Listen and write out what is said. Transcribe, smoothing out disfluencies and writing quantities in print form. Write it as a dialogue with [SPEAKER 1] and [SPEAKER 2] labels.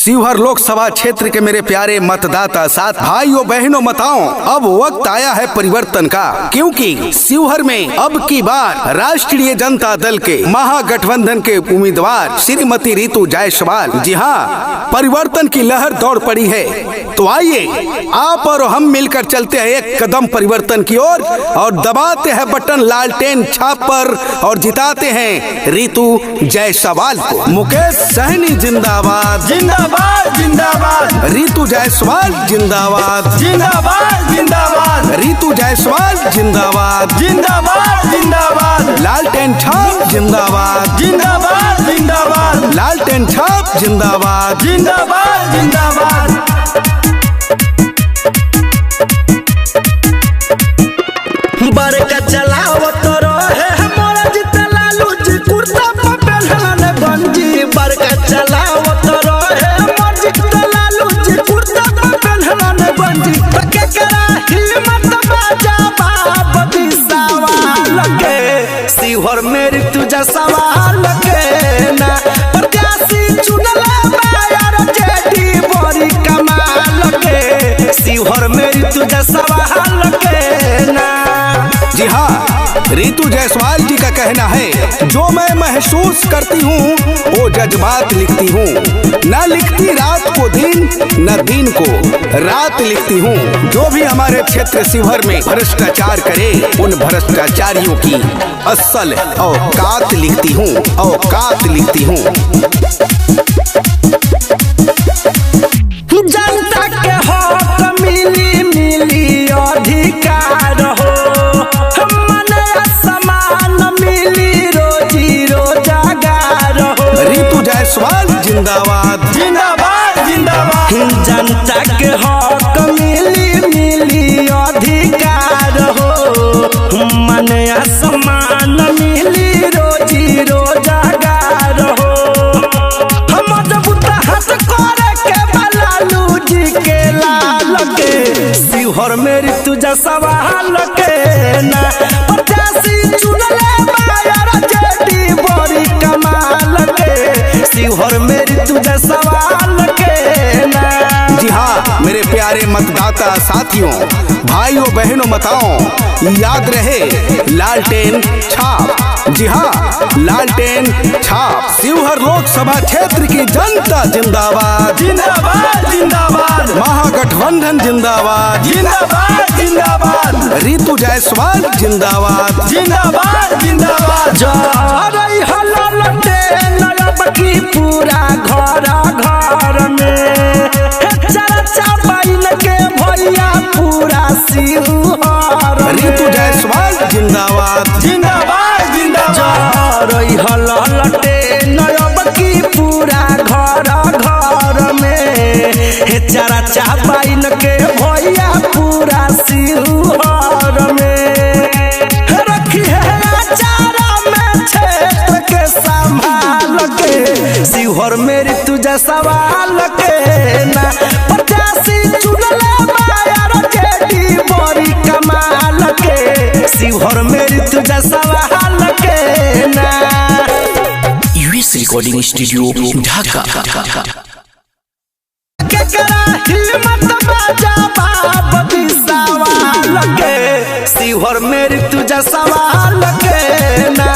[SPEAKER 1] शिवहर लोकसभा क्षेत्र के मेरे प्यारे मतदाता साथ भाइयों बहनों मताओं, अब वक्त आया है परिवर्तन का, क्योंकि शिवहर में अब की बार राष्ट्रीय जनता दल के महागठबंधन के उम्मीदवार श्रीमती ऋतु जायसवाल, जी हाँ, परिवर्तन की लहर दौड़ पड़ी है। तो आइए आप और हम मिलकर चलते हैं एक कदम परिवर्तन की ओर और दबाते हैं बटन लालटेन छाप पर और जिताते हैं ऋतु जायसवाल को। मुकेश सहनी जिंदाबाद
[SPEAKER 2] जिंदाबाद जिंदाबाद,
[SPEAKER 1] ऋतु जायसवाल जिंदाबाद
[SPEAKER 2] जिंदाबाद जिंदाबाद,
[SPEAKER 1] ऋतु जायसवाल जिंदाबाद
[SPEAKER 2] जिंदाबाद जिंदाबाद,
[SPEAKER 1] लालटेन छाप जिंदाबाद
[SPEAKER 2] जिंदाबाद जिंदाबाद,
[SPEAKER 1] लालटेन छाप जिंदाबाद
[SPEAKER 2] जिंदाबाद जिंदाबाद। बरका चलावत रहे मोरा जिता लालू जी कुर्ता पे पहनले बंजी। बरका चलावत रहे मोरा जिता लालू जी कुर्ता पे पहनले बंजी। तो के करा हिम्मत बाजा बाप सवाल के शिवहर मेरी तुझा सवाल के ना प्रत्याशी चुनला बायर जेडी बड़ी कमाल के शिवहर मेरी तुझा सवाल के ना।
[SPEAKER 1] जी हाँ, ऋतु जायसवाल जी का कहना है, जो मैं महसूस करती हूँ वो जज्बात लिखती हूँ, न लिखती रात को दिन न दिन को रात लिखती हूँ। जो भी हमारे क्षेत्र शिवहर में भ्रष्टाचार करे उन भ्रष्टाचारियों की असल औकात लिखती हूँ, औकात लिखती हूँ।
[SPEAKER 2] जनता के हक मिली मिली अधिकार हो,
[SPEAKER 1] ऋतु जायसवाल जिंदाबाद
[SPEAKER 2] जिंदाबाद जिंदाबाद। जनता के हक मिली मिली अधिकार हो, मन सम्मान मिली रोजी रोजगार हो। हम मजबूत हाथ करे के लालू जी के लाल के शिवहर मेरी तुझा सवाल के ना प्रत्याशी चुनले बायर जेडी बड़ी कमाल के शिवहर मेरी तुझे सवाल के ना।
[SPEAKER 1] जी हाँ, मेरे प्यारे मतदाता साथियों, भाइयों बहनों मताओं, याद रहे लालटेन छाप। जी हाँ, लालटेन छाप। शिवहर लोकसभा क्षेत्र की जनता जिंदाबाद
[SPEAKER 2] जिंदाबाद जिंदाबाद,
[SPEAKER 1] महागठबंधन जिंदाबाद
[SPEAKER 2] जिंदाबाद जिंदाबाद,
[SPEAKER 1] ऋतु जायसवाल जिंदाबाद
[SPEAKER 2] जिंदाबाद जिंदाबाद। जा रही हललटेन की पूरा घर घर में चर्चा बैल के भैया पूरा शिवहर।
[SPEAKER 1] ऋतु जायसवाल जिंदाबाद
[SPEAKER 2] जिंदाबाद जिंदाबाद। जा रही हललटेन की पूरा घर घर में चर्चा बैल के भैया पूरा शिवहर में। रखी है चारा में क्षेत्र के संभाल के शिवहर मेरी तुझे सवाल के ना प्रत्याशी चुनले बायर जेडी बड़ी कमाल के शिवहर मेरी तुझे सवाल के ना।
[SPEAKER 3] यूएस रिकॉर्डिंग स्टूडियो ढाका।
[SPEAKER 2] के करा हिम्मत बाजा बाप सवाल के शिवहर मेरी तुझे सवाल के ना।